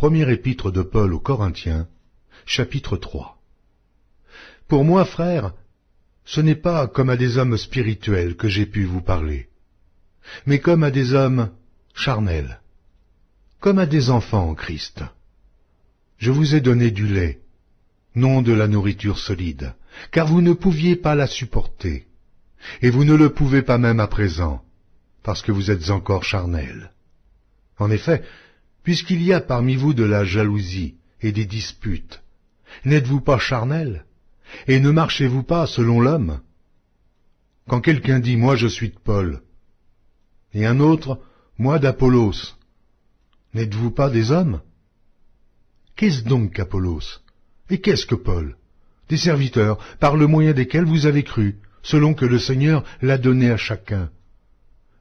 Première épître de Paul aux Corinthiens, chapitre 3. Pour moi, frères, ce n'est pas comme à des hommes spirituels que j'ai pu vous parler, mais comme à des hommes charnels, comme à des enfants en Christ. Je vous ai donné du lait, non de la nourriture solide, car vous ne pouviez pas la supporter, et vous ne le pouvez pas même à présent, parce que vous êtes encore charnels. En effet, puisqu'il y a parmi vous de la jalousie et des disputes, n'êtes-vous pas charnels, et ne marchez-vous pas selon l'homme? Quand quelqu'un dit « Moi je suis de Paul », et un autre « Moi d'Apollos », n'êtes-vous pas des hommes? Qu'est-ce donc qu'Apollos? Et qu'est-ce que Paul? Des serviteurs, par le moyen desquels vous avez cru, selon que le Seigneur l'a donné à chacun.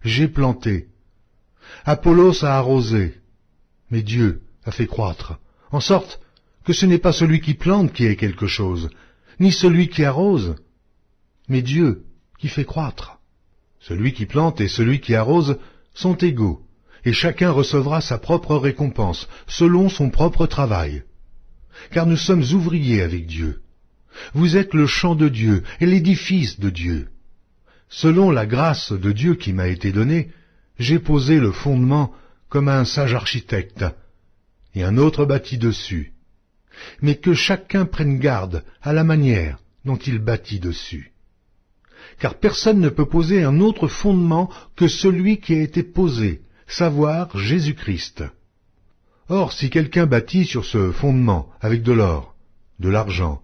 J'ai planté, Apollos a arrosé, mais Dieu a fait croître, en sorte que ce n'est pas celui qui plante qui est quelque chose, ni celui qui arrose, mais Dieu qui fait croître. Celui qui plante et celui qui arrose sont égaux, et chacun recevra sa propre récompense, selon son propre travail. Car nous sommes ouvriers avec Dieu. Vous êtes le champ de Dieu et l'édifice de Dieu. Selon la grâce de Dieu qui m'a été donnée, j'ai posé le fondement comme un sage architecte, et un autre bâtit dessus. Mais que chacun prenne garde à la manière dont il bâtit dessus. Car personne ne peut poser un autre fondement que celui qui a été posé, savoir Jésus-Christ. Or, si quelqu'un bâtit sur ce fondement avec de l'or, de l'argent,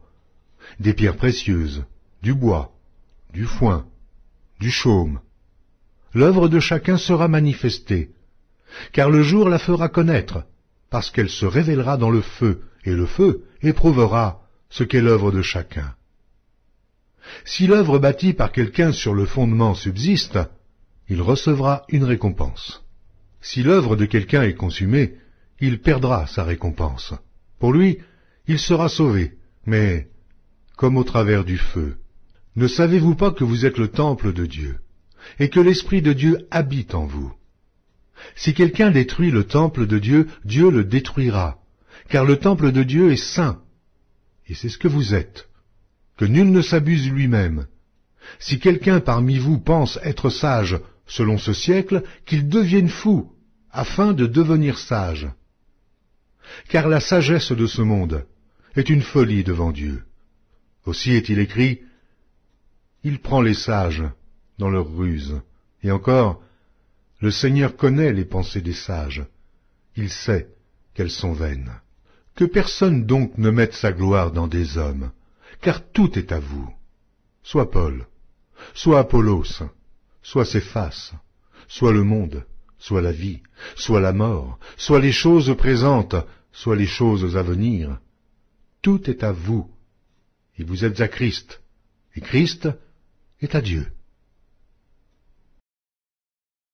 des pierres précieuses, du bois, du foin, du chaume, l'œuvre de chacun sera manifestée, car le jour la fera connaître, parce qu'elle se révélera dans le feu, et le feu éprouvera ce qu'est l'œuvre de chacun. Si l'œuvre bâtie par quelqu'un sur le fondement subsiste, il recevra une récompense. Si l'œuvre de quelqu'un est consumée, il perdra sa récompense. Pour lui, il sera sauvé, mais comme au travers du feu. Ne savez-vous pas que vous êtes le temple de Dieu, et que l'Esprit de Dieu habite en vous? Si quelqu'un détruit le temple de Dieu, Dieu le détruira, car le temple de Dieu est saint, et c'est ce que vous êtes. Que nul ne s'abuse lui-même. Si quelqu'un parmi vous pense être sage selon ce siècle, qu'il devienne fou, afin de devenir sage. Car la sagesse de ce monde est une folie devant Dieu. Aussi est-il écrit, « Il prend les sages dans leur ruse. » Et encore, « Le Seigneur connaît les pensées des sages. Il sait qu'elles sont vaines. » Que personne donc ne mette sa gloire dans des hommes, car tout est à vous. Soit Paul, soit Apollos, soit Céphas, soit le monde, soit la vie, soit la mort, soit les choses présentes, soit les choses à venir. Tout est à vous, et vous êtes à Christ, et Christ est à Dieu.